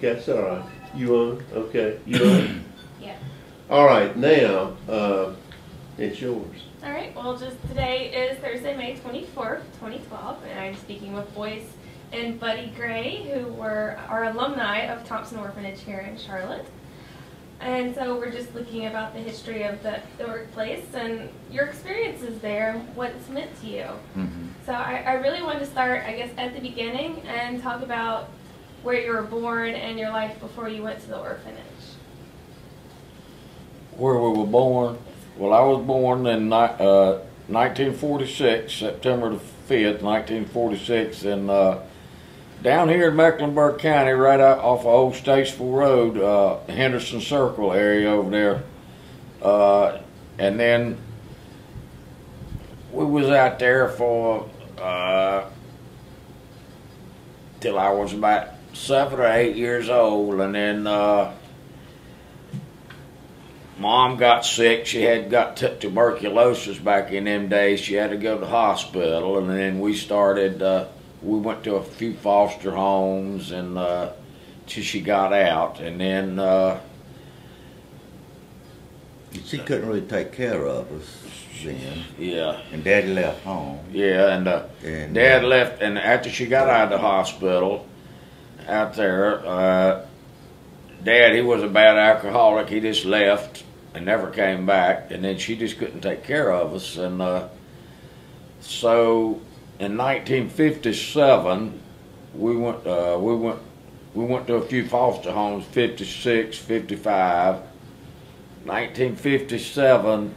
That's all right. You on? Okay. You on? Yeah. All right. Now, it's yours. All right. Well, just today is Thursday, May 24th, 2012, and I'm speaking with Boyce and Buddy Gray, who were our alumni of Thompson Orphanage here in Charlotte. And so we're just looking about the history of the workplace and your experiences there, what it's meant to you. Mm-hmm. So I really wanted to start, I guess, at the beginning and talk about where you were born and your life before you went to the orphanage. Where we were born? Well, I was born in 1946, September the 5th, 1946, and down here in Mecklenburg County, right out off of Old Statesville Road, Henderson Circle area over there. And then we was out there for till I was about 7 or 8 years old, and then Mom got sick. She had got tuberculosis back in them days. She had to go to the hospital, and then we started. We went to a few foster homes, and till she got out, and then she couldn't really take care of us then. Yeah. And Daddy left home. Yeah, and Dad left, and after she got out of the hospital, out there, Dad, he was a bad alcoholic. He just left and never came back, and then she just couldn't take care of us, and so in 1957 we went to a few foster homes, 56, 55. 1957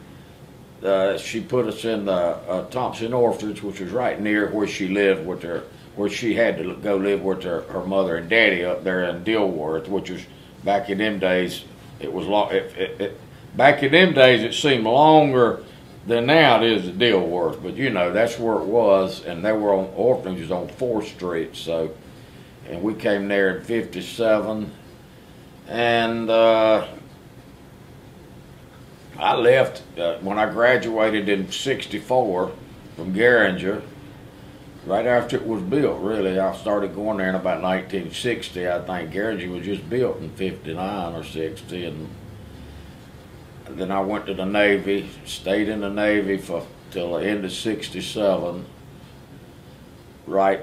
she put us in the Thompson Orphanage, which was right near where she lived with her, where she had to go live with her mother and daddy up there in Dilworth, which was back in them days. It was long. Back in them days, it seemed longer than now it is at Dilworth, but you know that's where it was, and they were on orphanages on 4th Street. So, and we came there in '57, and I left when I graduated in '64 from Garinger. Right after it was built, really. I started going there in about 1960. I think Garinger was just built in '59 or '60, and then I went to the Navy, stayed in the Navy till the end of '67. I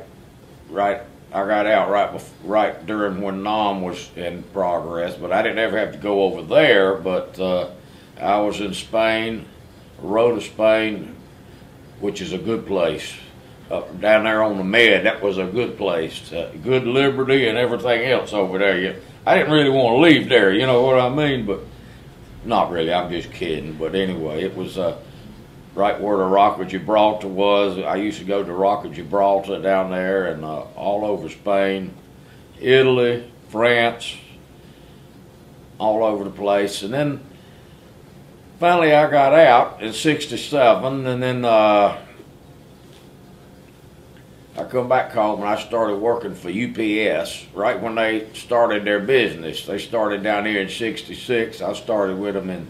got out right during when NOM was in progress, but I didn't ever have to go over there. But I was in Spain, Rota, Spain, which is a good place. Down there on the Med, that was a good place. Good liberty and everything else over there. I didn't really want to leave there, you know what I mean? But not really, I'm just kidding. But anyway, it was right where the Rock of Gibraltar was. I used to go to Rock of Gibraltar down there, and all over Spain, Italy, France, all over the place. And then finally I got out in '67, and then I come back home and I started working for UPS right when they started their business. They started down here in '66. I started with them in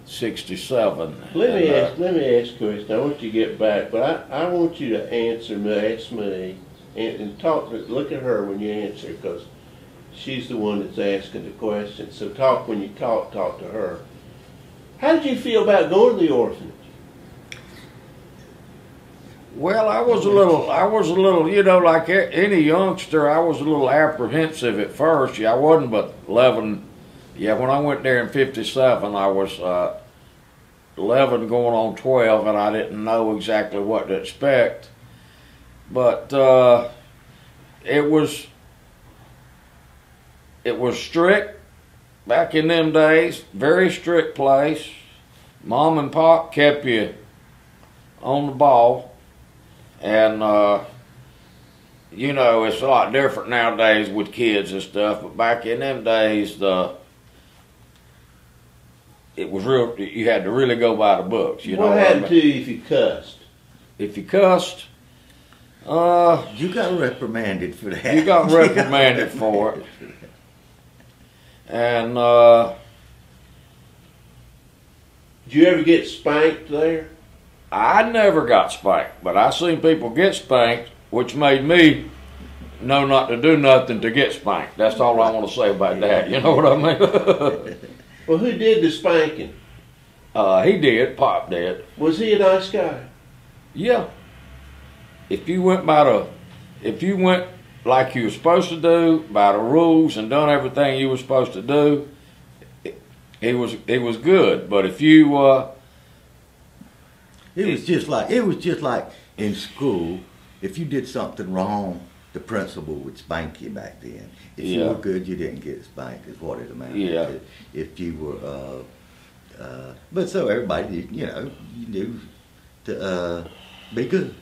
'67. Let me ask you a question. I want you to get back, but I want you to ask me, and talk. Look at her when you answer, because she's the one that's asking the question. So when you talk to her. How did you feel about going to the orphanage? Well, I was a little, you know, like any youngster, I was a little apprehensive at first. Yeah, I wasn't but 11. Yeah, when I went there in '57, I was 11 going on 12, and I didn't know exactly what to expect. But it was strict back in them days, very strict place. Mom and Pop kept you on the ball. And, you know, it's a lot different nowadays with kids and stuff, but back in them days, it was real, you had to really go by the books. You know what happened to you if you cussed? If you cussed, you got reprimanded for that. You got reprimanded for it. And, did you ever get spanked there? I never got spanked, but I seen people get spanked, which made me know not to do nothing to get spanked. That's all I want to say about that. You know what I mean? Well, who did the spanking? He did. Pop did. Was he a nice guy? Yeah. If you went like you were supposed to do by the rules and done everything you were supposed to do, it was good. But if you it was just like in school. If you did something wrong, the principal would spank you back then. If you were good, you didn't get spanked. Is what it amounted to. If you were, but so everybody, you knew to be good,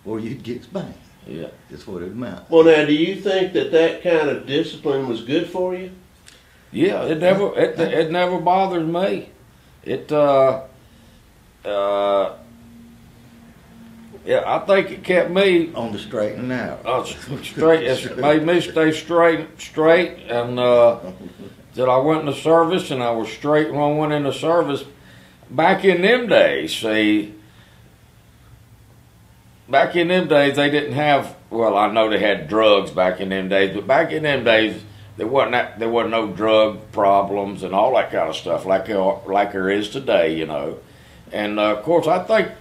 or you'd get spanked. Yeah, that's what it amounted. Well, now, do you think that kind of discipline was good for you? Yeah, it never bothers me. Yeah, I think it kept me on the straight and narrow. Straight. It made me stay straight, and that I went in the service, and I was straight when I went in the service. Back in them days, back in them days, they didn't have. Well, I know they had drugs back in them days, but back in them days, there wasn't no drug problems and all that kind of stuff like there is today, you know. And of course, I think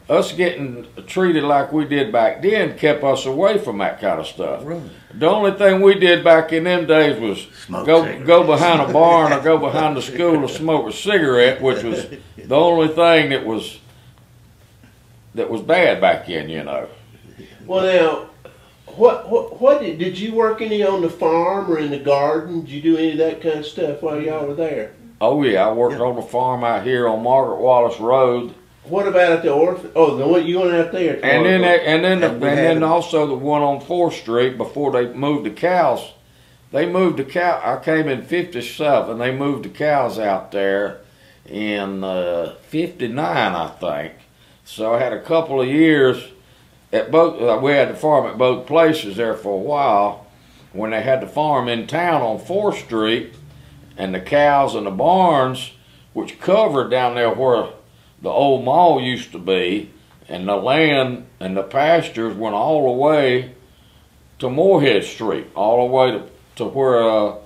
us getting treated like we did back then kept us away from that kind of stuff. Right. The only thing we did back in them days was go behind a barn or go behind the school to smoke a cigarette, which was the only thing that was bad back then, you know. Well, now, what did you work any on the farm or in the garden? Did you do any of that kind of stuff while y'all were there? Oh yeah, I worked on the farm out here on Margaret Wallace Road. What about at the orphan? Oh, the one you went out there. And then also the one on 4th Street before they moved the cows. They moved the cow. I came in '57. They moved the cows out there in '59, I think. So I had a couple of years at both. We had the farm at both places there for a while. When they had the farm in town on 4th Street, and the cows and the barns, which covered down there where the old mall used to be, and the land and the pastures went all the way to Moorhead Street, all the way to where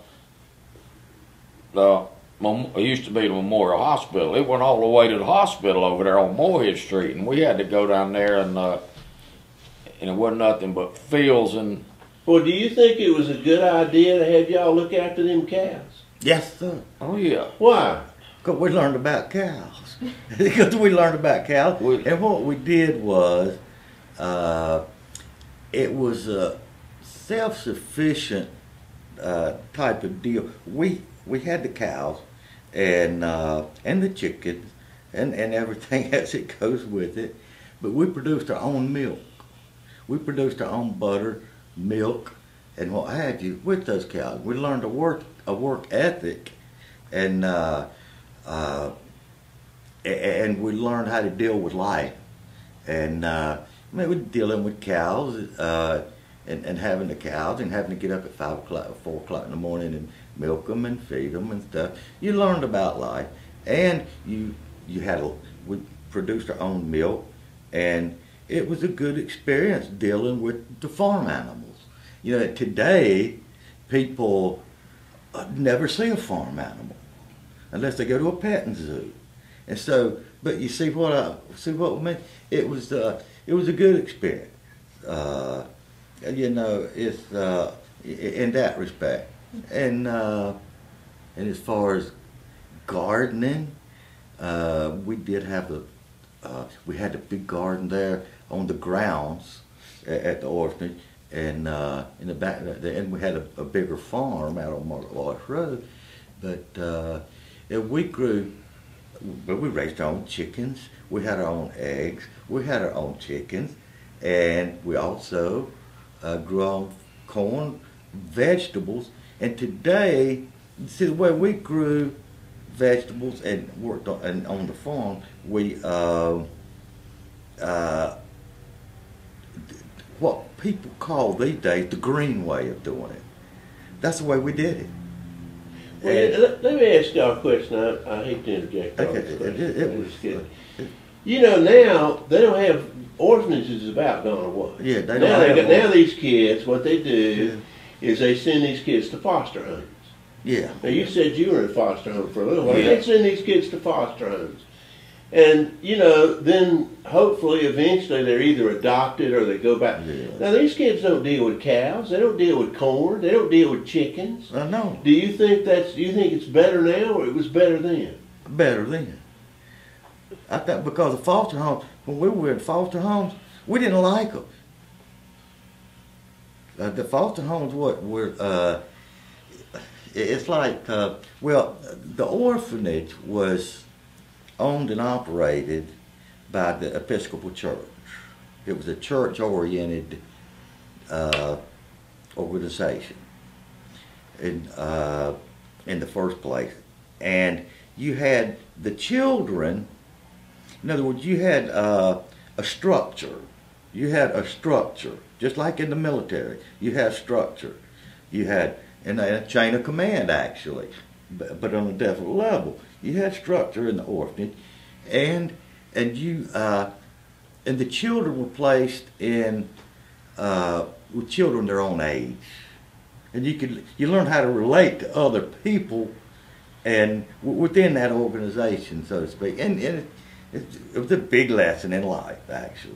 it used to be the Memorial Hospital. It went all the way to the hospital over there on Moorhead Street, and we had to go down there, and it wasn't nothing but fields. And well, do you think it was a good idea to have y'all look after them cows? Yes, sir. Oh yeah. Why? Because we learned about cows. Because we learned about cows. And what we did was, it was a self-sufficient type of deal. We had the cows and the chickens and everything as it goes with it, but we produced our own milk. We produced our own butter, milk, and what have you with those cows. We learned a work ethic, and we learned how to deal with life. And we're dealing with cows and having the cows and having to get up at 5 o'clock or 4 o'clock in the morning and milk them and feed them and stuff. You learned about life, and we produced our own milk, and it was a good experience dealing with the farm animals. You know, today people never see a farm animal unless they go to a petting zoo. And so, but you see what we mean? It was a good experience. You know, it's in that respect. And as far as gardening, we did have we had a big garden there on the grounds at the orphanage, and in the back, and we had a bigger farm out on Margaret Wallace Road. But we grew. But we raised our own chickens. We had our own eggs. We had our own chickens, and we also grew our own corn, vegetables. And today, see the way we grew vegetables and worked on the farm, we what people call these days the green way of doing it. That's the way we did it. Well, let me ask y'all a question. I hate to interject. Okay, You know, now they don't have orphanages about gone away. Yeah, they Now don't have now these kids, what they do is they send these kids to foster homes. Yeah. Now you said you were in foster home for a little while. Yeah. They send these kids to foster homes, and you know, then hopefully eventually they're either adopted or they go back. Yeah. Now these kids don't deal with cows. They don't deal with corn. They don't deal with chickens. I know. Do you think it's better now or it was better then? Better then. I think because of foster homes, when we were in foster homes, we didn't like them. The foster homes were it's like, well, the orphanage was owned and operated by the Episcopal Church. It was a church-oriented organization in the first place. And you had the children, in other words, you had a structure. You had a structure, just like in the military. You had structure. You had a chain of command, actually, but on a different level. You had structure in the orphanage, and the children were placed in with children their own age, and you learned how to relate to other people, and within that organization, so to speak, and it was a big lesson in life, actually.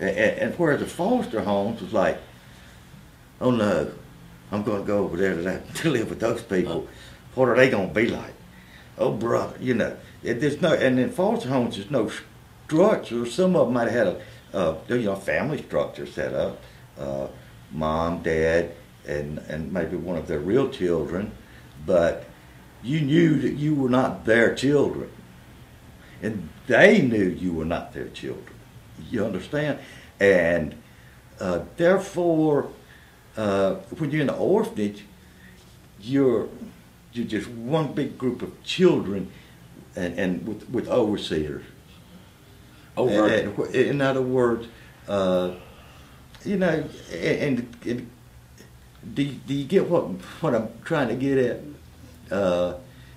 And whereas the foster homes was like, oh no, I'm going to go over there to live with those people. What are they going to be like? Oh brother, you know, there's no, and in foster homes there's no structure. Some of them might have had a family structure set up, mom, dad, and maybe one of their real children, but you knew that you were not their children, and they knew you were not their children. You understand? And therefore, when you're in the orphanage, you're just one big group of children, and with overseers. In other words, you know, and do you get what I'm trying to get at?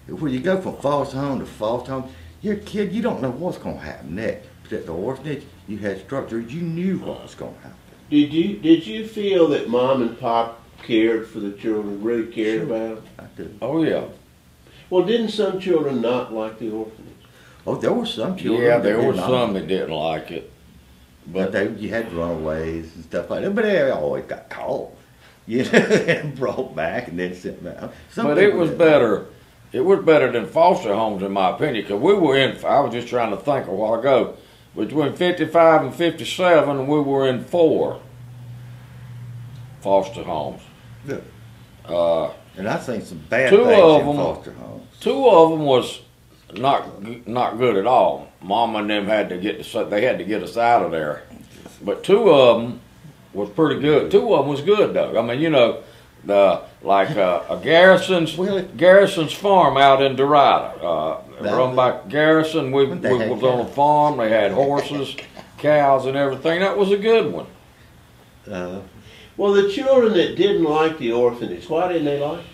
When you go from foster home to foster home, you're a kid, you don't know what's going to happen next. But at the orphanage, you had structure, you knew what was going to happen. Did you feel that mom and pop cared for the children, really cared about them? I did. Oh yeah. Well, didn't some children not like the orphanage? Oh, there were some children. Yeah, that there did were not. some that didn't like it. But you had runaways and stuff like that. But they always got caught, you know, and brought back and then sent back. But it was better. It was better than foster homes, in my opinion, because we were in. I was just trying to think a while ago. Between 55 and 57, we were in 4 foster homes. Yeah. And I've seen some bad Two things of in them- foster homes. 2 of them was not good at all. Mom and them had to get us out of there. But 2 of them was pretty good. 2 of them was good though. I mean, you know, Garrison's farm out in Dorada. Run by Garrison. We was on a farm. They had horses, cows, and everything. That was a good one. Well, the children that didn't like the orphanage, why didn't they like it?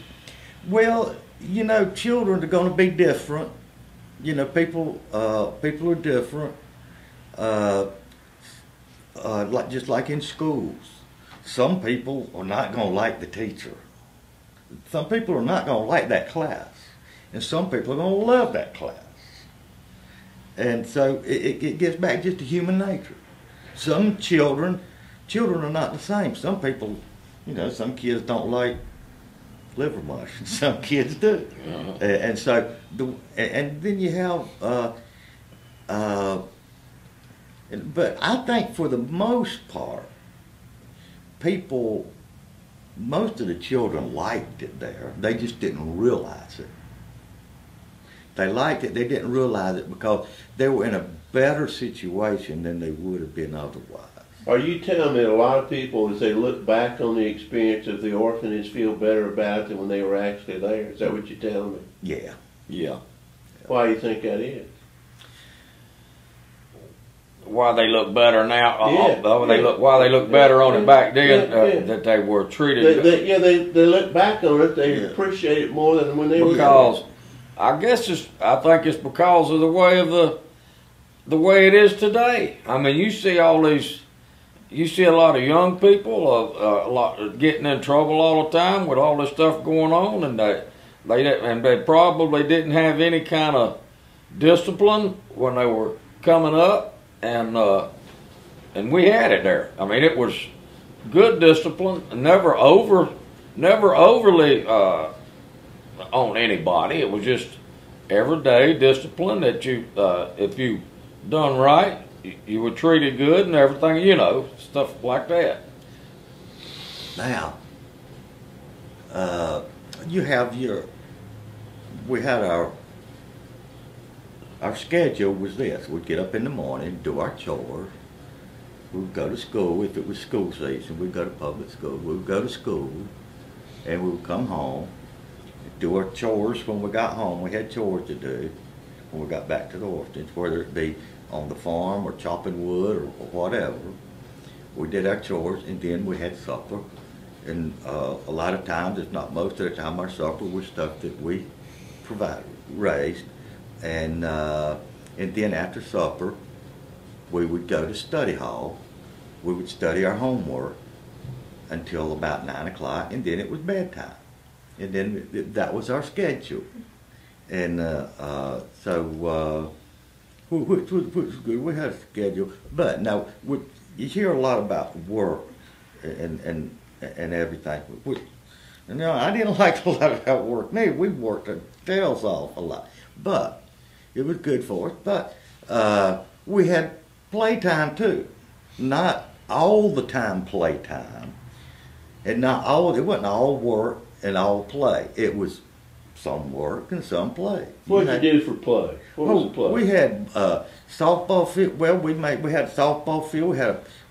Well, you know, children are going to be different. You know, people are different. Just like in schools, some people are not going to like the teacher. Some people are not going to like that class, and some people are going to love that class. And so it gets back just to human nature. Some children are not the same. Some people, you know, some kids don't like liver mush. Some kids do. Uh-huh. And so, and then you have, but I think for the most part, most of the children liked it there. They just didn't realize it. They liked it, they didn't realize it because they were in a better situation than they would have been otherwise. Are you telling me that a lot of people, as they look back on the experience of the orphanage, feel better about it than when they were actually there? Is that what you're telling me? Yeah. Yeah. Why do you think that is? Why they look better now? Why they look Yeah. better on it back then? Yeah. That they were treated. They look back on it. They appreciate it more than when they were Because I think it's because of the way of the way it is today. I mean, you see all these, you see a lot of young people, a lot getting in trouble all the time with all this stuff going on, and they probably didn't have any kind of discipline when they were coming up, and we had it there. I mean, it was good discipline, never overly on anybody. It was just everyday discipline that you, if you done right, you were treated good and everything, you know, stuff like that. Now, you have we had our schedule was this. We'd get up in the morning, do our chores. We'd go to school. If it was school season, we'd go to public school. We would go to school, and we would come home, do our chores. When we got home, we had chores to do. When we got back to the orphanage, whether it be on the farm or chopping wood or whatever, we did our chores, and then we had supper. And a lot of times, if not most of the time, our supper was stuff that we raised. And then after supper, we would go to study hall. We would study our homework until about 9 o'clock, and then it was bedtime. And then that was our schedule. And so which was good. We had a schedule. But now, you hear a lot about work and everything. You know, I didn't like a lot about work. Maybe we worked our tails off a lot. But it was good for us. But we had playtime too. Not all the time playtime. And it wasn't all work and all play. It was some work and some play. What did you do for play? What was the play? We had softball field. Well, we had a softball field.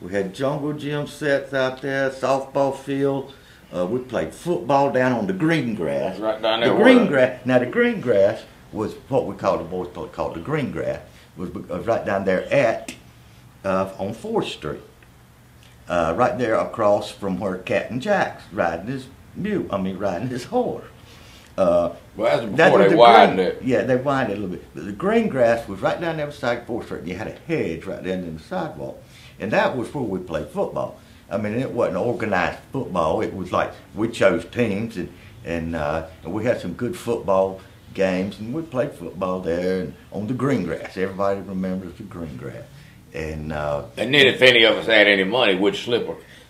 We had jungle gym sets out there, softball field. We played football down on the green grass. Right down there. The green grass. Now the green grass was what we called, the boys called the green grass. Was right down there on 4th Street. Right there across from where Captain Jack's riding his horse. Well, that's before they widened it. Yeah, they widened it a little bit. But the green grass was right down there beside 4th Street, and you had a hedge right there in the sidewalk. And that was where we played football. I mean, it wasn't organized football. It was like we chose teams, and we had some good football games, and we played football there and on the green grass. Everybody remembers the green grass. And then if any of us had any money, we'd slip.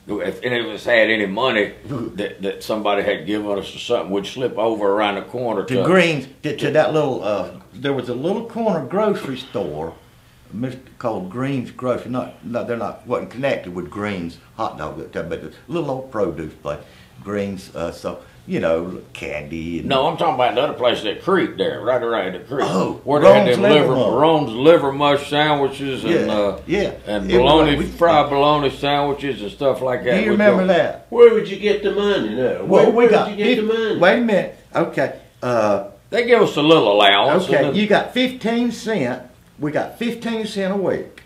If any of us had any money that somebody had given us or something, we'd slip over around the corner to Green's, to that little. There was a little corner grocery store called Green's Grocery. Wasn't connected with Green's hot dog, but the little old produce place. Green's, so you know, candy. And no, I'm talking about another place, that creek there, right around the creek. Oh, where they had them Ron's liver mush sandwiches and and fried bologna sandwiches and stuff like that. Do you remember that? Where would you get the money now? Well, where did you get the money? Wait a minute. Okay. They give us a little allowance. Okay, you got 15 cents. We got 15 cents a week.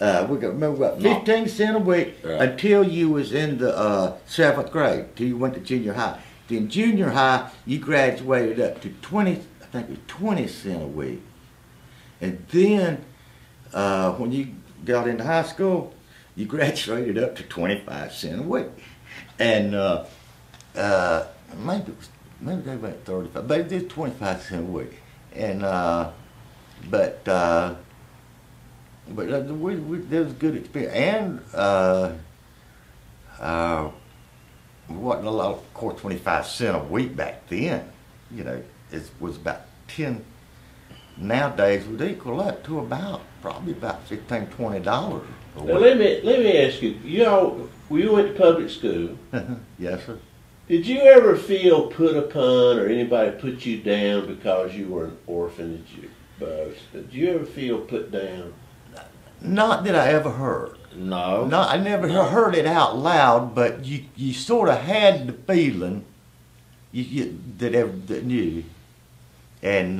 We got 15 cents a week until you was in the 7th grade, till you went to junior high. Then junior high, you graduated up to 20. I think it was 20 cents a week. And then when you got into high school, you graduated up to 25 cents a week. And maybe they went 35, but it was 25 cents a week. And but there was a good experience, and wasn't a lot. Of course, 25 cents a week back then, you know, it was about 10. Nowadays would equal up to probably about $15, $20 a week. Now let me ask you. You went to public school. Yes, sir. Did you ever feel put upon, or anybody put you down because you were an orphan at your Boyce? Did you ever feel put down? Not that I ever heard. No. No, I never heard it out loud, but you sort of had the feeling that knew, and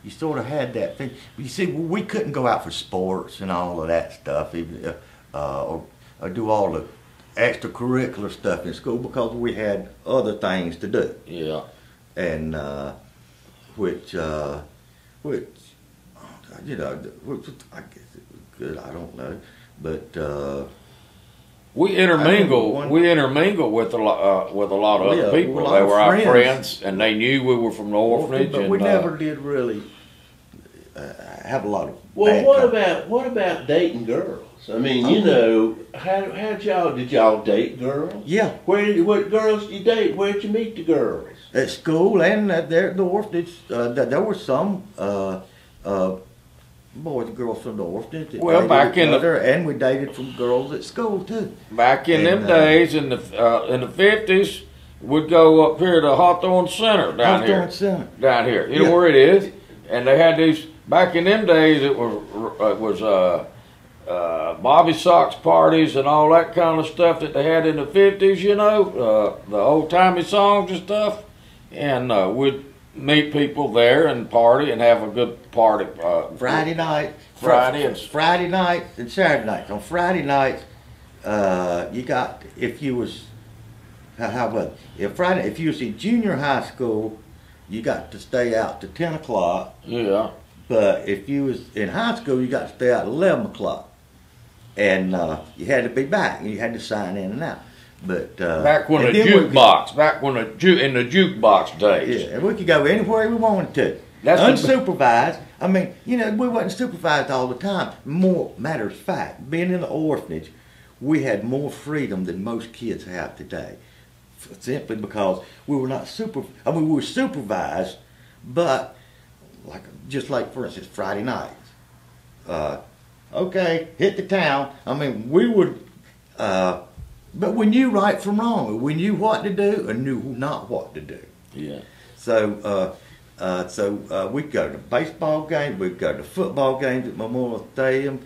you sort of had that thing. You see, we couldn't go out for sports and all of that stuff, even or do all the extracurricular stuff in school because we had other things to do. Yeah. And which you know, I guess it was good. I don't know, but we intermingle. We intermingle with a lot of other people. with a lot They of were our friends. friends, and they knew we were from the orphanage. but and, we never did really have a lot of. Well, bad what about dating girls? I mean, you know, did y'all date girls? Yeah, What girls did you date? Where'd you meet the girls? at school and there at the orphanage. There were some boys and girls from the orphanage. That Well, dated back each in the- other, and we dated from girls at school too. Back in them And, days, in the 50s, we'd go up here to Hawthorne Center down Hawthorne here. Center. Down here, you know Yeah. where it is, and they had these. Back in them days, it was Bobby Sox parties and all that kind of stuff that they had in the 50s. You know, the old timey songs and stuff, and we'd meet people there and party and have a good party. Friday night, Friday and- Friday night and Saturday nights. On Friday nights, you got if you was how about if you was in junior high school, you got to stay out to 10 o'clock. Yeah. But if you was in high school, you got to stay out at 11 o'clock, and you had to be back, and you had to sign in and out. But Back when the and then jukebox, back when in the jukebox days. yeah, and we could go anywhere we wanted to. That's unsupervised. I mean, you know, we wasn't supervised all the time. More matter of fact, being in the orphanage, we had more freedom than most kids have today, simply because we were not we were supervised, but just like for instance Friday nights. Okay, hit the town. I mean, we would, but we knew right from wrong. We knew what to do and knew not what to do. Yeah. So we'd go to baseball games, we'd go to football games at Memorial Stadium,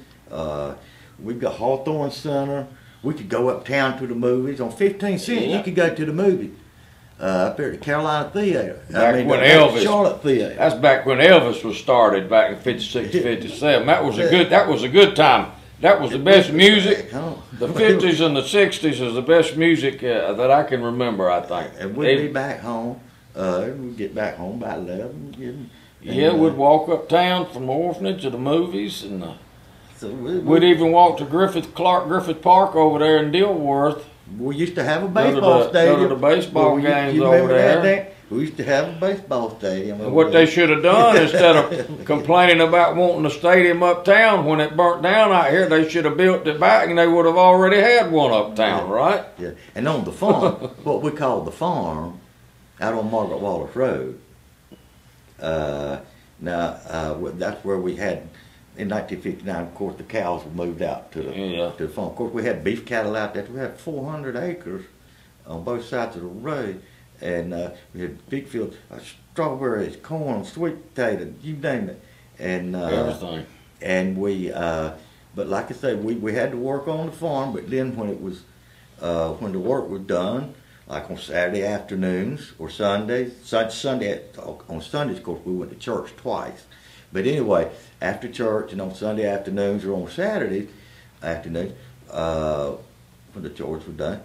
we'd go Hawthorne Center, we could go uptown to the movies. On 15 cents Yeah. you could go to the movies. Up there at the Carolina Theater. Back when Elvis, Charlotte Theater. That's back when Elvis was started back in 56, 57. That was a good time. That was the best music. The 50s and the 60s is the best music that I can remember, I think. And we'd be back home. We'd get back home by 11. We'd walk uptown from the orphanage to the movies, and So we'd even walk to Griffith Park over there in Dilworth. we used to have a Go baseball to stadium. the baseball Well, games you over remember that, there. Dan? We used to have a baseball stadium. And over what there. they should have done, instead of complaining about wanting a stadium uptown when it burnt down out here, they should have built it back, and they would have already had one uptown, right? Yeah, and on the farm, what we called the farm, out on Margaret Wallace Road. That's where we had, in 1959, of course, the cows were moved out to the farm. Of course, we had beef cattle out there. We had 400 acres on both sides of the road, and we had big fields, strawberries, corn, sweet potato, you name it, and Everything. and we. But like I say, we had to work on the farm. But then when it was when the work was done, like on Saturday afternoons or Sundays, on Sundays, of course, we went to church twice. But anyway, after church and on Sunday afternoons or on Saturday afternoons, when the chores were done,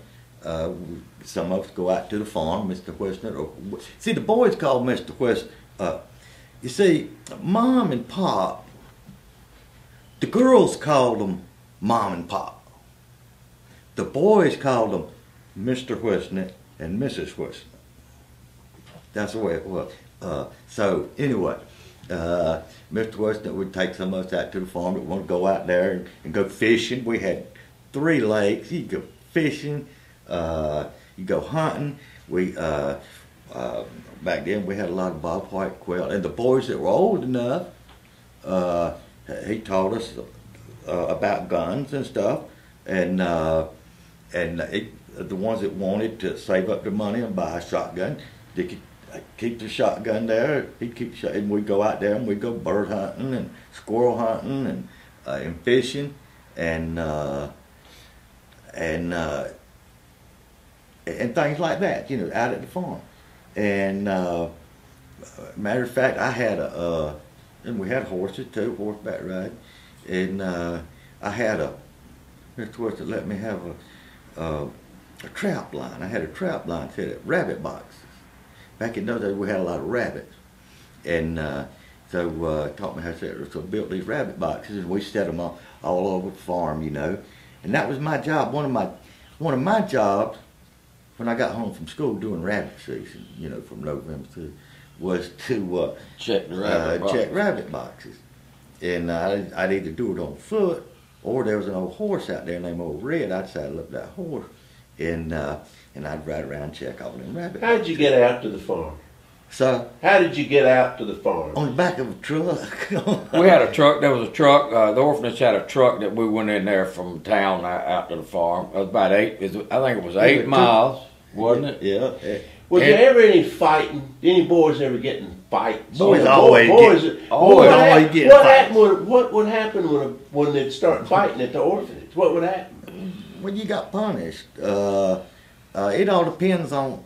some of us go out to the farm, Mr. Westner. See, the boys called Mr. West. You see, Mom and Pop, the girls called them Mom and Pop. The boys called them Mr. Westner and Mrs. Westner. That's the way it was. So anyway, Mr. Westner would take some of us out to the farm that wanted to go out there and go fishing. We had 3 lakes. You could go fishing. You go hunting. We back then we had a lot of Bob White quail, and the boys that were old enough, he taught us about guns and stuff, and the ones that wanted to save up their money and buy a shotgun, they could keep the shotgun there. He'd keep the shotgun, and we'd go out there and we'd go bird hunting and squirrel hunting and fishing and things like that, you know, out at the farm. And matter of fact, I had and we had horses too, horseback riding, and I had Mr. Western let me have a trap line. I had a trap line set at rabbit boxes. Back in those days, we had a lot of rabbits, and So taught me how to set it. So built these rabbit boxes, and we set them all over the farm, you know. And that was my job. One of my jobs when I got home from school during rabbit season, you know, from November to, was to check rabbit boxes. And I'd either do it on foot, or there was an old horse out there named Old Red. I'd saddle up that horse, and I'd ride around and check all them rabbit. How did you get out to the farm? So how did you get out to the farm? On the back of a truck. We had a truck. There was a truck. The orphanage had a truck that we went in there from town out to the farm. It was about I think it was 8 miles, wasn't it? Yeah. Was there ever any fighting? Any boys ever getting fights? Boys always getting fights. What would happen when they'd start fighting at the orphanage? What would happen? When you got punished, it all depends on.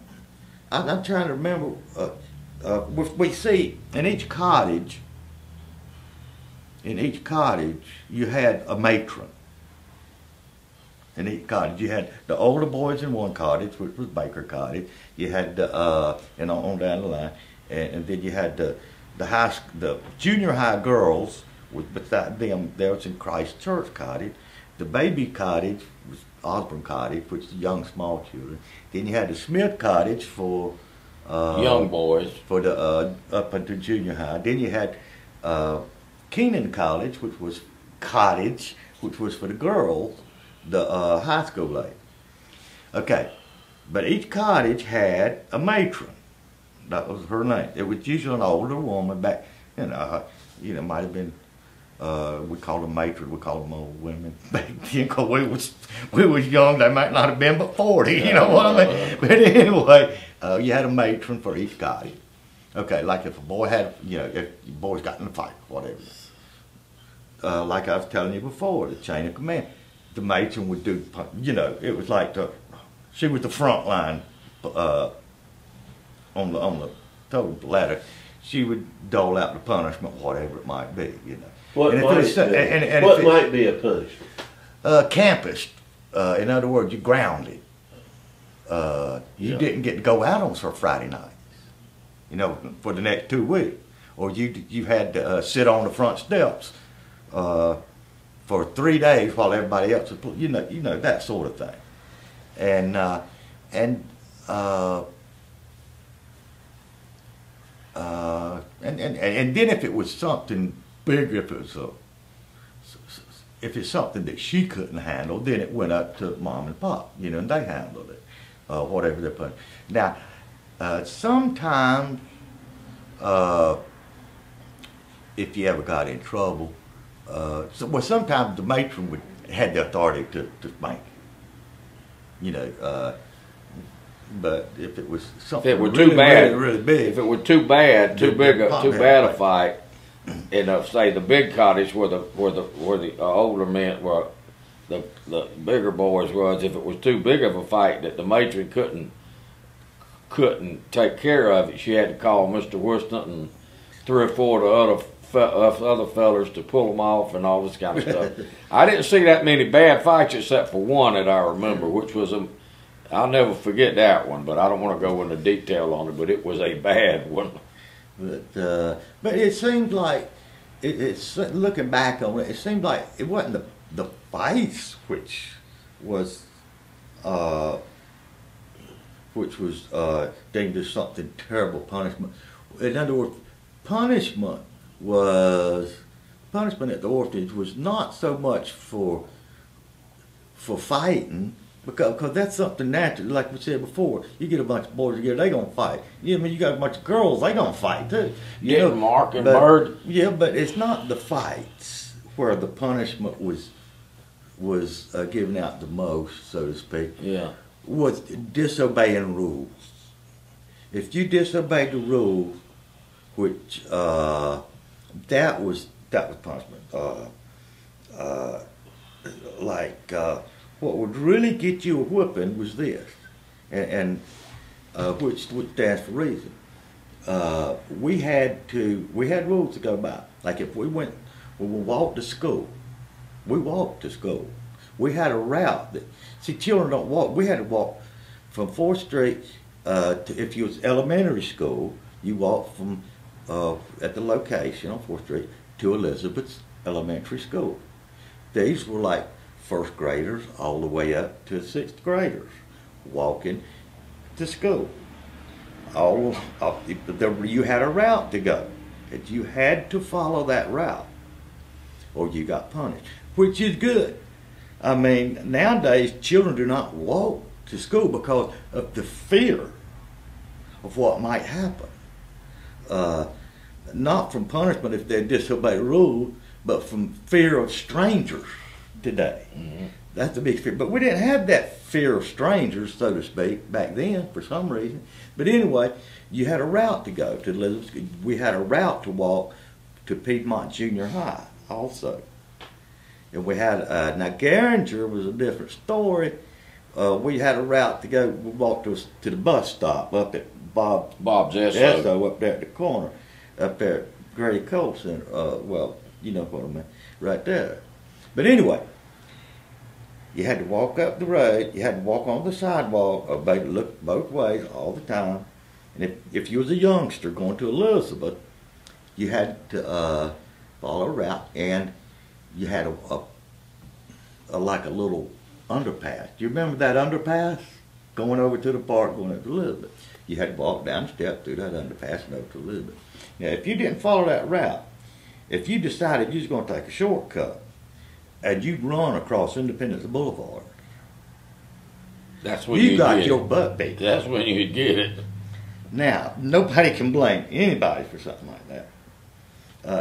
I'm trying to remember. We see in each cottage, you had a matron. In each cottage, you had the older boys in one cottage, which was Baker Cottage. You had and on down the line, and then you had the junior high girls. Beside them, there was in Christ Church Cottage. The baby cottage was Osborne Cottage, which is young small children. Then you had the Smith Cottage for young boys, for the up into junior high. Then you had Keenan College, which was cottage, which was for the girls, the high school age. Okay, but each cottage had a matron. That was her name. It was usually an older woman back. It might have been. We called them matron. We called them old women back then because we was young. They might not have been but 40. You know what I mean? But anyway, you had a matron for each cottage. Okay, like if a boy had, if the boys got in a fight, whatever. Like I was telling you before, the chain of command. The matron would do, it was like she was the front line on the total ladder. She would dole out the punishment, whatever it might be, What might be a punishment? Campus. In other words, you grounded. You didn't get to go out on Friday nights, for the next 2 weeks. Or you had to sit on the front steps for 3 days while everybody else was, that sort of thing. And then if it was something bigger, if it's something that she couldn't handle, then it went up to Mom and Pop, and they handled it, whatever they're putting. Now, sometimes, if you ever got in trouble, sometimes the matron had the authority to spank you. But if it was something really big, if it were too bad a fight, and say the big cottage where the older men were, the bigger boys was, if it was too big of a fight that the matron couldn't take care of it, she had to call Mr. Whiston and 3 or 4 of the other fellers to pull them off and all this kind of stuff. I didn't see that many bad fights except for one that I remember, which was I'll never forget that one, but I don't want to go into detail on it, but it was a bad one. But it seems like, it's looking back on it, it seemed like it wasn't the fights which was deemed as something terrible punishment. In other words, punishment at the orphanage was not so much for fighting, because that's something natural. Like we said before, you get a bunch of boys together, they gonna fight. You got a bunch of girls, they gonna fight too. Mark and Bird. Yeah, but it's not the fights where the punishment was given out the most, so to speak. Yeah, was disobeying rules. If you disobeyed the rules, which that was punishment. What would really get you a whooping was this, and which stands for reason. We had rules to go by. Like if we walked to school, we had a route that, children don't walk. We had to walk from 4th Street if you was elementary school, you walk from at the location on 4th Street to Elizabeth's elementary school. These were like first graders all the way up to 6th graders walking to school. You had a route to go, and you had to follow that route or you got punished, which is good. I mean, nowadays children do not walk to school because of the fear of what might happen. Not from punishment if they disobey rules, but from fear of strangers today. Mm-hmm. That's the big fear. But we didn't have that fear of strangers, so to speak, back then for some reason. But anyway, you had a route to go to Elizabeth. We had a route to walk to Piedmont Junior High also. And we had, now Garinger was a different story. We had a route to go, we walked to the bus stop up at Bob's Esso up there at the corner, up there at Grady Cole Center. Well, you know what I mean, right there. But anyway, you had to walk up the road, you had to walk on the sidewalk, look both ways all the time. And if you was a youngster going to Elizabeth, you had to follow a route, and you had like a little underpass. Do you remember that underpass? Going over to the park, going up to Elizabeth. You had to walk down the step through that underpass and over to Elizabeth. Now, if you didn't follow that route, if you decided you was going to take a shortcut, and you'd run across Independence Boulevard, that's when you got your butt beat. That's when you'd get it. Now, nobody can blame anybody for something like that.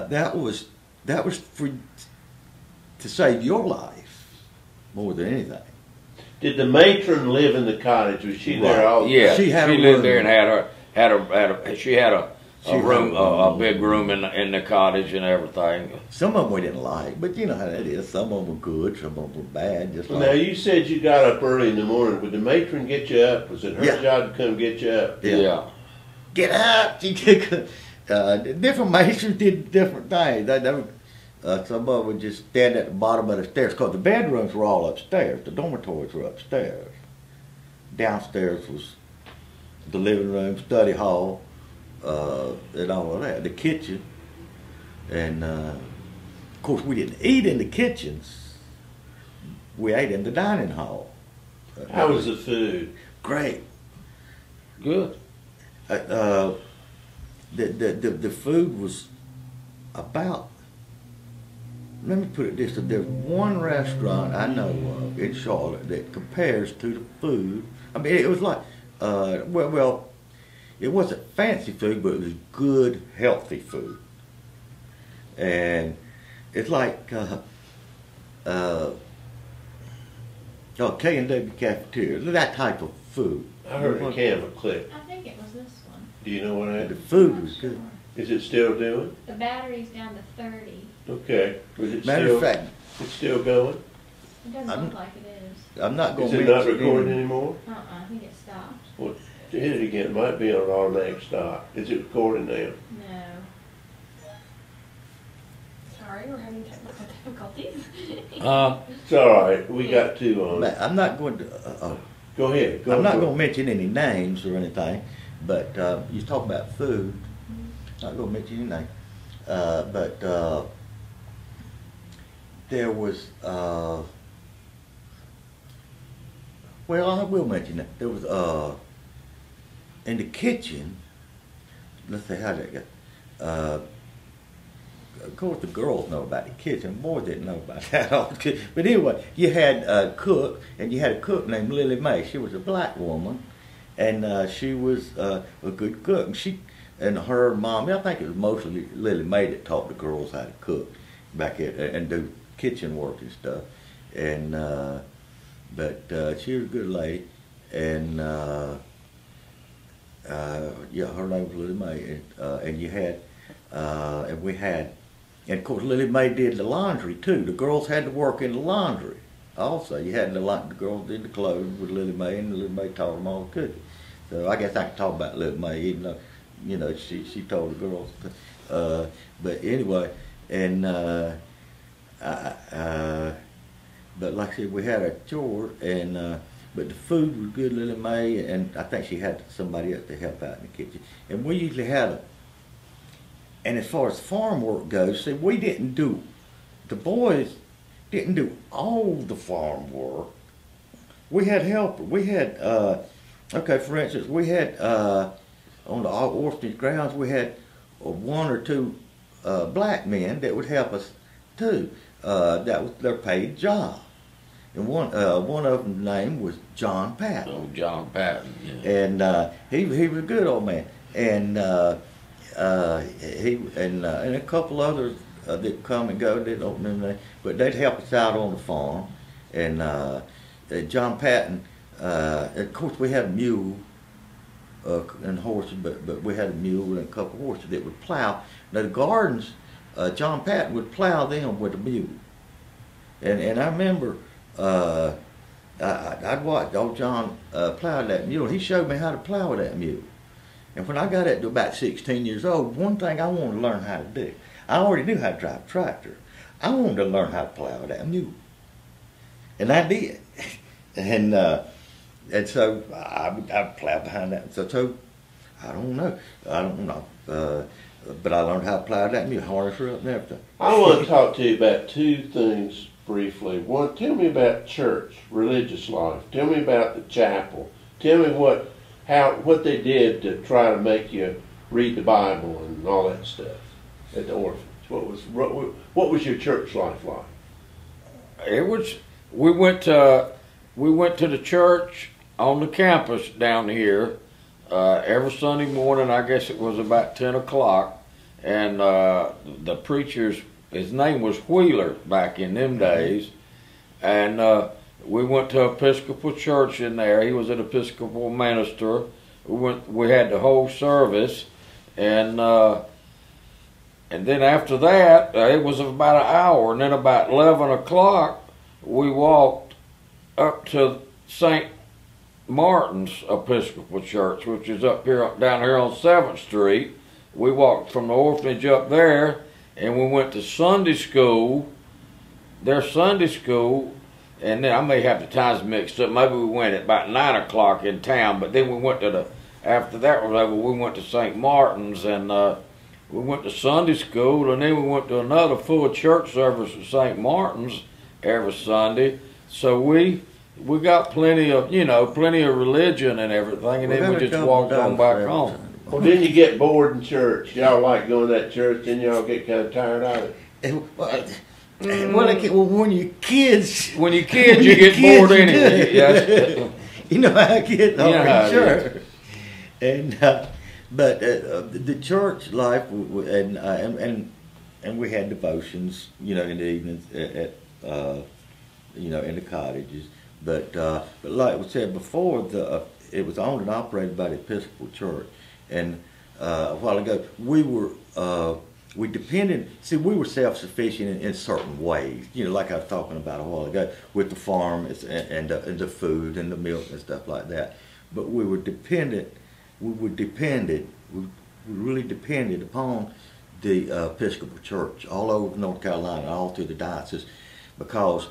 That was for to save your life more than anything. Did the matron live in the cottage? Was she there all the time? Yeah, she lived there and had a room, a big room in the cottage and everything. Some of them we didn't like, but you know how that is. Some of them were good, some of them were bad. Just Well, like, now, you said you got up early in the morning. Would the matron get you up? Was it her Yeah. job to come get you up? Yeah. get up! Different matrons did different things. Some of them would just stand at the bottom of the stairs because the bedrooms were all upstairs. The dormitories were upstairs. Downstairs was the living room, study hall, and all of that. The kitchen, and of course we didn't eat in the kitchens. We ate in the dining hall. How was the food? Great. Good. The food was about. Let me put it this way: there's one restaurant I know of in Charlotte that compares to the food. I mean, it was like, well, it wasn't fancy food, but it was good, healthy food. And it's like K&W Cafeteria, that type of food. I heard a can of a clip. I think it was this one. Do you know what The happened? food was good. Is it still doing? The battery's down to 30. Okay. Was it Matter still, of fact, it's still going? It doesn't I'm- look like it is. I'm not going Is to it not recording anymore? I think it stopped. Well, hit it again. It might be on an automatic stop. Is it recording now? No. Sorry, we're having technical difficulties. It's all right. We got two on. I'm not going to. Go ahead. I'm not for it. going to mention any names or anything, but you talk about food. Not going to mention any names, but there was. Well, I will mention that there was in the kitchen. Let's see how that got. Of course, the girls know about the kitchen. Boys didn't know about that. But anyway, you had a cook, and you had a cook named Lily Mae. She was a black woman, and she was a good cook. And her mom, I think it was mostly Lily Mae that taught the girls how to cook back at and do kitchen work and stuff. And but she was a good lady, and yeah, her name was Lily Mae. And you had, and we had. And of course, Lily Mae did the laundry too. The girls had to work in the laundry. Also, you had the girls did the clothes with Lily Mae, and Lily Mae taught them all the cooking. So I guess I can talk about Lily Mae, even though, you know, she told the girls. But anyway, and but like I said, we had a chore, and but the food was good, Lily Mae, and I think she had somebody else to help out in the kitchen. And we usually had And as far as farm work goes, see, the boys didn't do all the farm work. We had helpers. We had, okay, for instance, we had, on the orphanage grounds, we had one or two black men that would help us too. That was their paid job. And one of them's name was John Patton. Oh, John Patton, yeah. And he was a good old man. And he and a couple others that come and go. They don't remember that, but they'd help us out on the farm. And John Patton, of course, we had a mule and horses, but we had a mule and a couple of horses that would plow. Now the gardens, John Patton would plow them with a mule. And I remember I'd watch old John plow that mule. He showed me how to plow with that mule. And when I got up to about 16 years old, one thing I wanted to learn how to do, I already knew how to drive a tractor. I wanted to learn how to plow with that mule. And I did. And so I plowed behind that. So I don't know. But I learned how to plow that mule, harness her up and everything. I want to talk to you about two things briefly. One, tell me about church, religious life. Tell me about the chapel. Tell me what they did to try to make you read the Bible and all that stuff at the orphanage. What was your church life like? It was. We went to the church on the campus down here every Sunday morning. I guess it was about 10 o'clock, and the preacher's, his name was Wheeler back in them days, and we went to Episcopal church in there. He was an Episcopal minister. We had the whole service, and then after that, it was about an hour, and then about 11 o'clock, we walked up to St. Martin's Episcopal Church, which is down here on 7th Street. We walked from the orphanage up there, and we went to Sunday school, their Sunday school, and then I may have the times mixed up. Maybe we went at about 9 o'clock in town, but then we went to after that was over, we went to St. Martin's, and we went to Sunday school, and then we went to another full church service at St. Martin's every Sunday. So we got plenty of religion and everything, and then we just walked on back home. Well, then you get bored in church. Y'all like going to that church, then y'all get kind of tired of it. Well, when you're kids, you get bored anyway. Yes. You know how kids are in church. And but the church life, and we had devotions, in the evenings in the cottages. But like we said before, it was owned and operated by the Episcopal Church. And a while ago, we were self-sufficient in certain ways. Like I was talking about a while ago with the farm and the food and the milk and stuff like that. But we were dependent. We really depended upon the Episcopal Church all over North Carolina, all through the diocese, because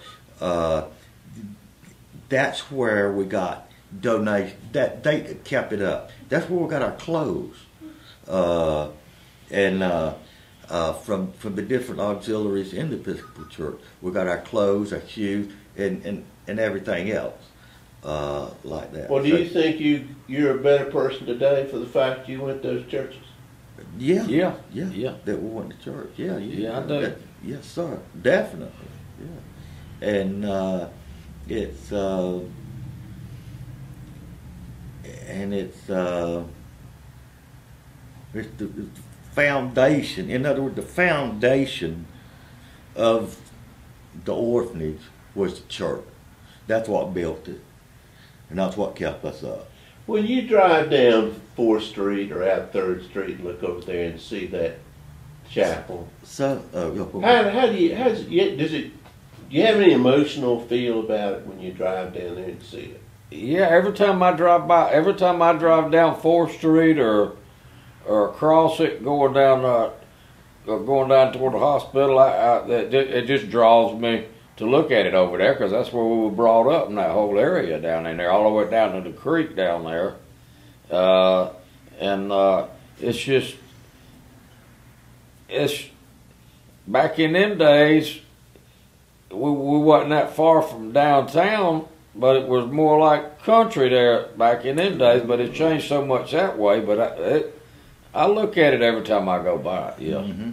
that's where we got donations. That they kept it up. That's where we got our clothes, from the different auxiliaries in the Episcopal Church. We got our clothes, our shoes, and everything else. Like that. Well, do you think you're a better person today for the fact you went to those churches? Yeah. That we went to church. Yeah, I do. Yes, sir. Definitely. Yeah. And it's the foundation. In other words, the foundation of the orphanage was the church. That's what built it. And that's what kept us up. When you drive down 4th Street or out 3rd Street and look over there and see that chapel, so do you have any emotional feel about it when you drive down there and see it? Yeah, every time I drive down 4th Street or across it going down toward the hospital, it just draws me to look at it over there, because that's where we were brought up, in that whole area down in there, all the way down to the creek down there. It's just, it's back in them days. We wasn't that far from downtown, but it was more like country there back in them days. But it changed so much that way. But I look at it every time I go by. Yeah. Mm-hmm.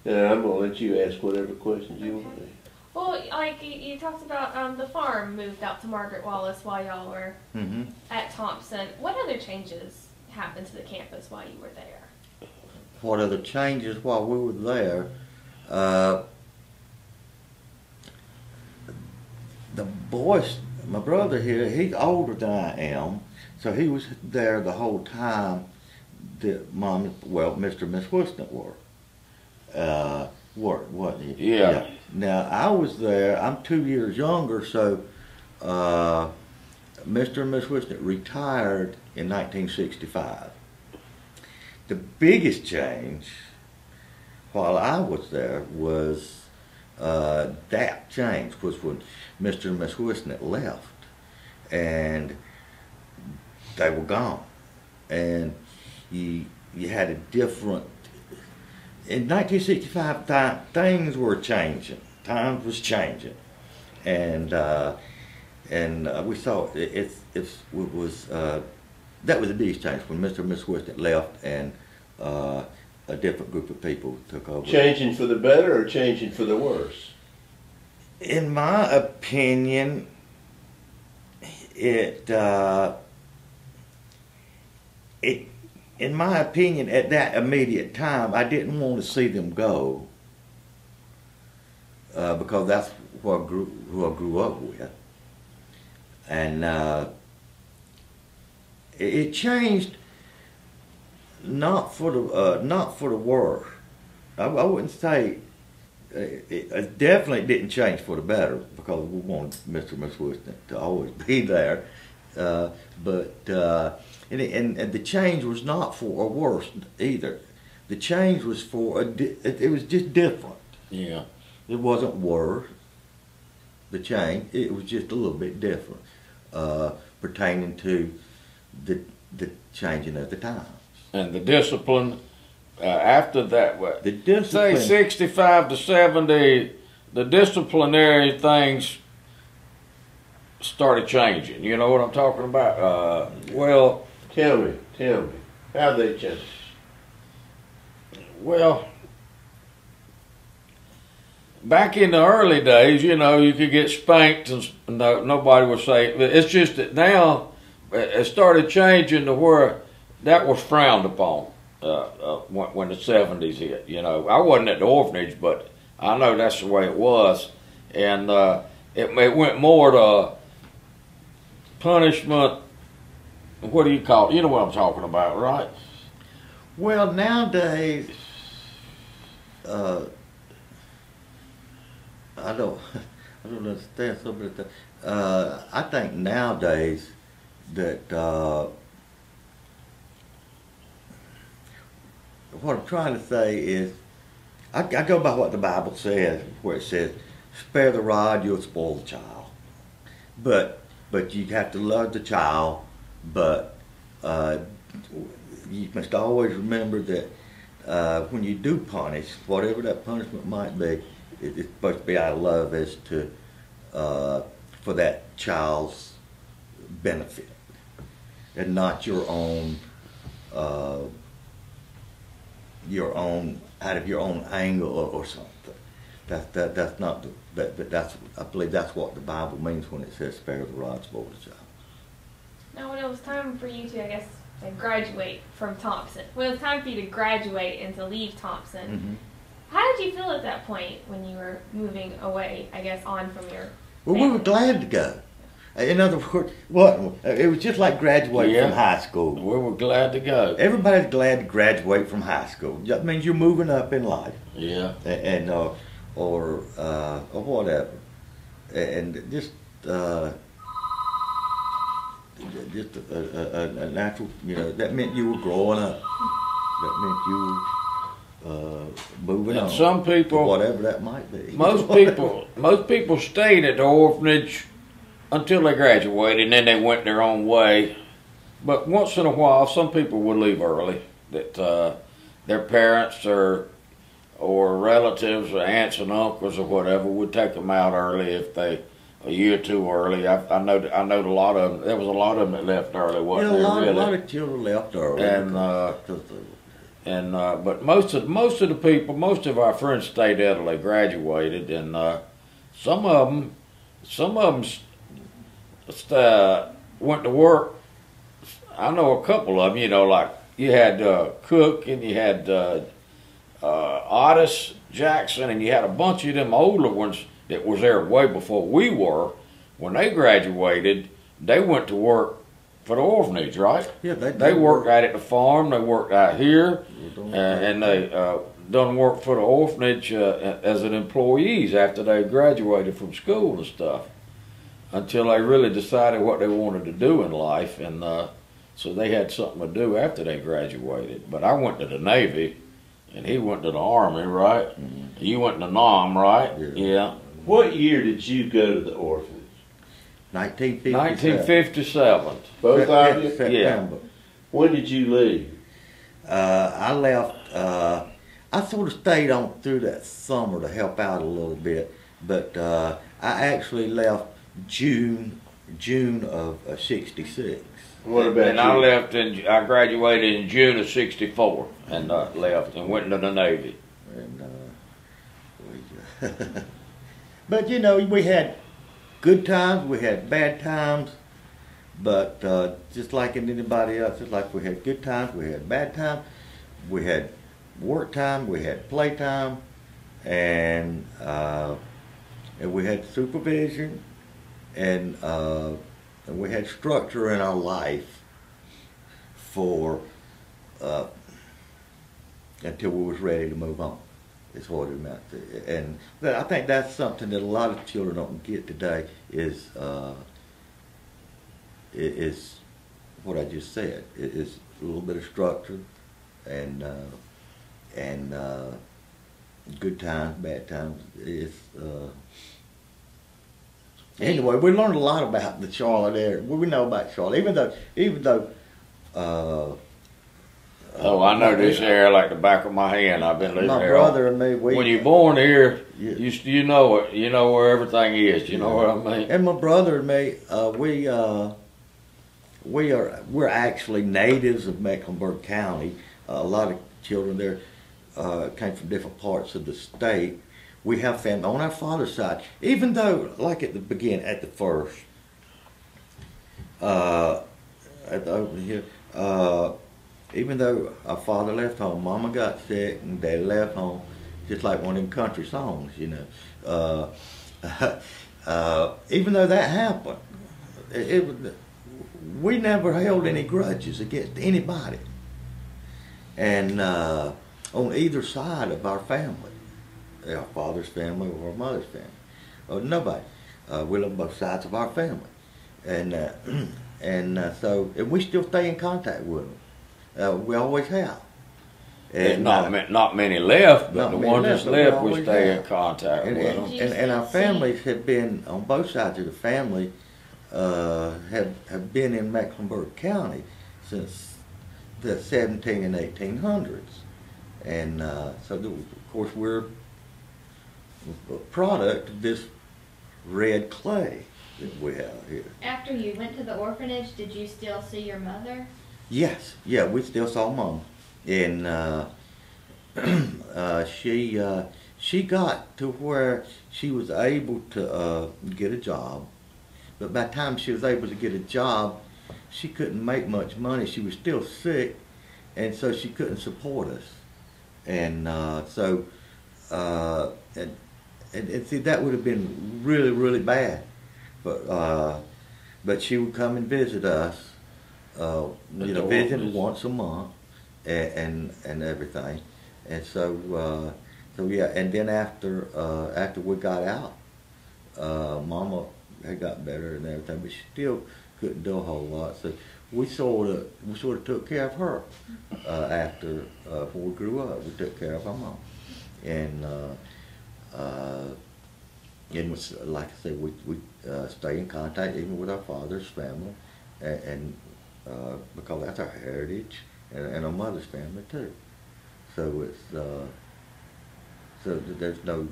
Now, I'm gonna let you ask whatever questions you want to. Well, like you talked about, the farm moved out to Margaret Wallace while y'all were Mm-hmm. at Thompson. What other changes happened to the campus while you were there? What other changes while we were there? The Boyce, my brother here, he's older than I am, so he was there the whole time that Mr. and Miss Wisn't worked, wasn't he? Yeah. Now, I was there, I'm 2 years younger, so Mr. and Miss Wisn't retired in 1965. The biggest change while I was there was that change was when Mr. and Miss Wisnett left, and they were gone, and you had a different. In 1965, things were changing. Times was changing, and we saw it was that was the biggest change when Mr. and Miss Wisnett left, and a different group of people took over. Changing for the better or changing for the worse? In my opinion, in my opinion, at that immediate time, I didn't want to see them go because that's who I grew up with, and it changed. Not for the worse. I wouldn't say it definitely didn't change for the better because we wanted Mr. and Miss Wisnett to always be there. But the change was not for a worse either. The change was for it was just different. Yeah. It wasn't worse. The change, it was just a little bit different, pertaining to the changing of the time. And the discipline after that, what? The discipline. Say 65 to 70, the disciplinary things started changing. You know what I'm talking about? Well, Tell me, how they changed? well, back in the early days, you know, you could get spanked and nobody would say. It's just that now it started changing to where that was frowned upon when the 70s hit. You know, I wasn't at the orphanage, but I know that's the way it was, and it went more to punishment. What do you call it? You know what I'm talking about, right? Well, nowadays, I don't understand some of the. I think nowadays that. What I'm trying to say is, I go by what the Bible says, where it says, "Spare the rod, you'll spoil the child." But you have to love the child. But you must always remember that when you do punish, whatever that punishment might be, it's supposed to be out of love as to for that child's benefit, and not your own out of your own anger or something. That's not that's I believe that's what the Bible means when it says spare the rod, spoil the child. Now, when it was time for you to, I guess, graduate from Thompson, when it was time for you to graduate and to leave Thompson, Mm-hmm. how did you feel at that point when you were moving away, I guess, on from your Well, we family? were glad to go. In other words, it was just like graduating Yeah. from high school. We were glad to go. Everybody's glad to graduate from high school. That means you're moving up in life, Yeah. and or whatever, and just a natural. You know, that meant you were growing up. That meant you were moving And on. some people, to whatever that might be. most people stayed at the orphanage until they graduated, and then they went their own way. But once in a while, some people would leave early. That their parents or or relatives or aunts and uncles or whatever, we'd take them out early if they a year or two early. I know a lot of them. There was a lot of them that left early, wasn't there? A Really? lot of children left early. But most of the people, most of our friends stayed till they graduated, and some of them went to work. I know a couple of them. You know, like you had Cook, and you had Otis Jackson, and you had a bunch of them older ones that was there way before we were. When they graduated, they went to work for the orphanage, right? Yeah, they worked out at the farm. They worked out here, and they done work for the orphanage as an employees after they graduated from school and stuff. Until they really decided what they wanted to do in life, and so they had something to do after they graduated. But I went to the Navy, and he went to the Army, right? Mm-hmm. You went to Nam, right? Yeah. What year did you go to the orphanage? 1957. Both of you? September. Yeah. When did you leave? I left. I sort of stayed on through that summer to help out a little bit, but I actually left June of '66. What about and you? I left I graduated in June of '64 and left and went into the Navy. And but you know, we had good times, we had bad times, but just like in anybody else, just like we had good times, we had bad times, we had work time, we had play time, and we had supervision, and we had structure in our life for until we was ready to move on. Is what it meant. And I think that's something that a lot of children don't get today is what I just said. It is a little bit of structure and good times, bad times. Anyway, we learned a lot about the Charlotte area. We know about Charlotte, even though. I know this area like the back of my hand. I've been living my here. brother and me. When you're born here, yeah. you know it. You know where everything is. You know what I mean? And my brother and me, we're actually natives of Mecklenburg County. A lot of children there came from different parts of the state. We have family on our father's side, even though, like at the beginning, at the first, over here. Even though our father left home, Mama got sick, and Daddy left home, just like one of them country songs, you know. Even though that happened, we never held any grudges against anybody. And on either side of our family, our father's family or our mother's family, or nobody. We love both sides of our family. And so we still stay in contact with them. We always have. And not many left, but the ones that's left, we stay in contact with them. And our families have been, on both sides of the family, have been in Mecklenburg County since the 17 and 1800s. And so, of course, we're a product of this red clay that we have here. After you went to the orphanage, did you still see your mother? Yes, yeah, we still saw Mom, and she got to where she was able to get a job, but by the time she was able to get a job, she couldn't make much money. She was still sick, and so she couldn't support us, and see, that would have been really, really bad, but she would come and visit us. Visiting once a month and everything, and so yeah. And then after we got out, Mama had got better and everything, but she still couldn't do a whole lot. So we sort of took care of her after when we grew up. We took care of our mom, and like I said, we stay in contact even with our father's family, and because that's our heritage, and our mother's family too. So so there's no.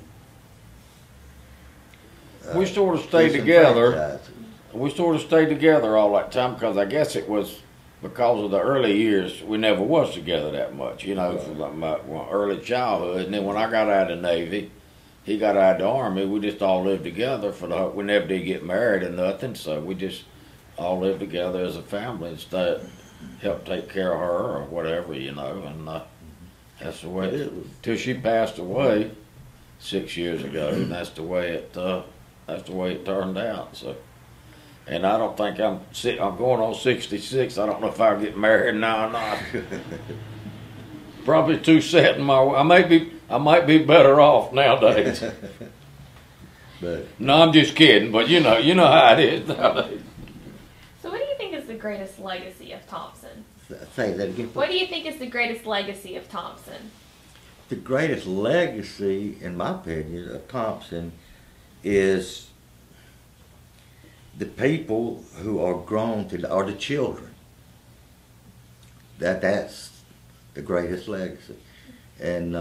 We sort of stayed together. disenfranchising. We sort of stayed together all that time because I guess it was because of the early years. We never was together that much, you know, from like my early childhood. And then when I got out of the Navy, he got out of the Army. We just all lived together we never did get married or nothing. So we just all lived together as a family and helped take care of her or whatever, you know. And that's the way it was till she passed away 6 years ago. And that's the way it turned out. So. And I don't think I'm going on 66. I don't know if I'll get married now or not. Probably too set in my way. I might be better off nowadays. But No, I'm just kidding. But you know how it is nowadays. So what do you think is the greatest legacy of Thompson? say that again. What do you think is the greatest legacy of Thompson? The greatest legacy, in my opinion, of Thompson is the people who are grown to, are the children. That's the greatest legacy. And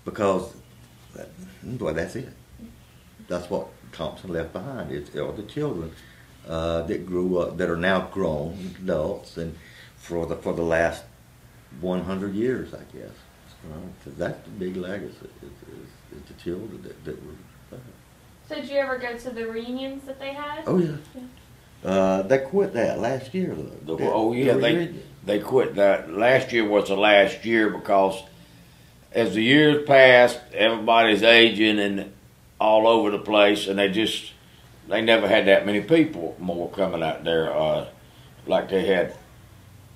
because, well, that's it. That's what Thompson left behind, are the children that grew up, that are now grown adults, and for the last 100 years, I guess. So that's the big legacy, is the children that were there. So did you ever go to the reunions that they had? Oh, yeah. They quit that last year, though. They quit that. Last year was the last year because as the years passed, everybody's aging and all over the place, and they never had that many people more coming out there like they had,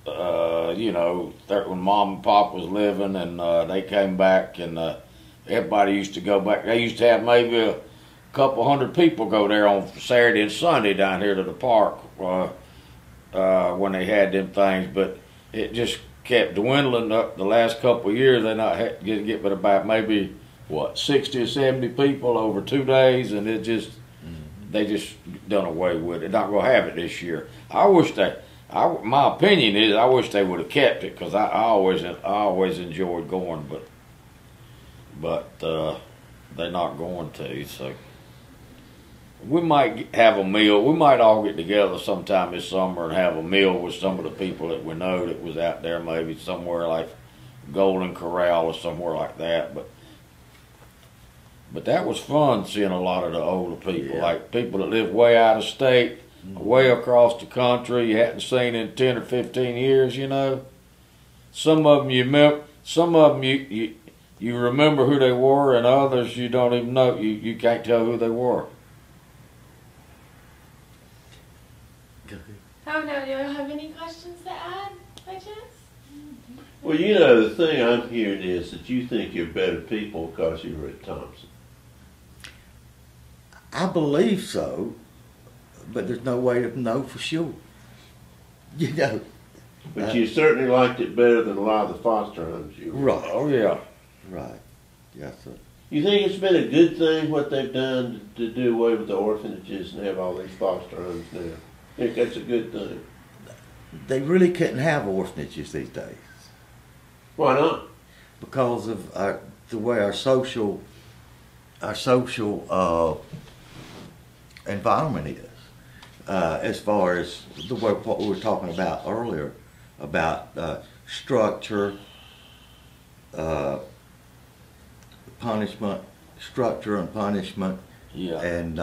when Mom and Pop was living, and they came back, and everybody used to go back. They used to have maybe a couple hundred people go there on Saturday and Sunday down here to the park when they had them things, but it just kept dwindling up the last couple of years. They not get but about maybe 60 or 70 people over 2 days, and they just done away with it. Not gonna have it this year. My opinion is I wish they would have kept it, because I always enjoyed going, but they're not going to. So we might have a meal. We might all get together sometime this summer and have a meal with some of the people that we know that was out there, maybe somewhere like Golden Corral or somewhere like that. But that was fun, seeing a lot of the older people, like people that live way out of state, way across the country you hadn't seen in 10 or 15 years, you know. Some of them you remember who they were, and others you don't even know. You can't tell who they were. Oh no, do you have any questions to add by chance? Well, you know, the thing I'm hearing is that you think you're better people because you were at Thompson. I believe so, but there's no way to know for sure. You know. But you certainly liked it better than a lot of the foster homes you were. Right. Oh yeah. Right. Yes, sir. You think it's been a good thing what they've done to do away with the orphanages and have all these foster homes now? I think that's a good thing. They really couldn't have orphanages these days Why not? because of the way our social environment is. As far as the way what we were talking about earlier about structure, punishment, structure and punishment, and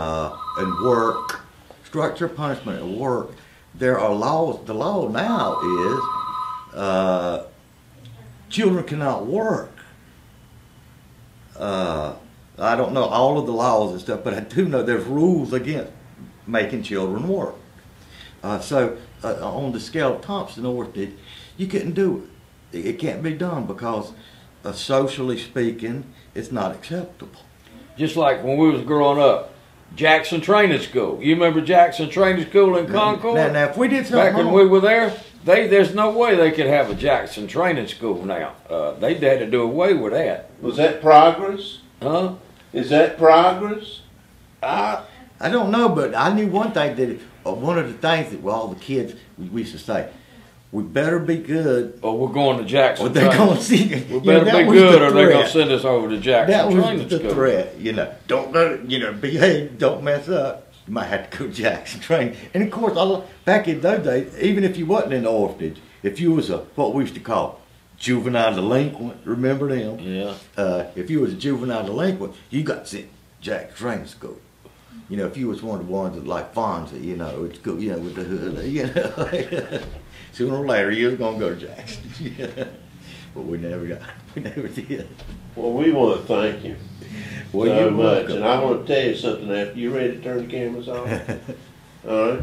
work. Structure, punishment, and work. There are laws. The law now is children cannot work. I don't know all of the laws and stuff, but I do know there's rules against making children work. So on the scale of Thompson Orphanage, you couldn't do it. It can't be done because socially speaking, it's not acceptable. Just like when we was growing up, Jackson Training School. You remember Jackson Training School in Concord? Now if we did something back when we were there, there's no way they could have a Jackson Training School now. They had to do away with that. Was that progress? Huh? Is that progress? I don't know, but I knew one thing that one of the things that all the kids we used to say, we better be good, Or we're going to Jackson. or they're Training. going to see. We better that be was the good, or they're gonna threat. send us over to Jackson That Training was the School. threat, Don't go, behave, don't mess up. You might have to go to Jackson Training. And of course, back in those days, even if you wasn't in the orphanage, if you was what we used to call juvenile delinquent, remember them? Yeah. If you was a juvenile delinquent, you got sent to Jackson Training School. If you was one of the ones that like Fonzie, at school, with the hood, sooner or later you was gonna go to Jackson. But we never did. Well, we want to thank you Well, so you're much. welcome. And I want to tell you something after you ready to turn the cameras off. All right?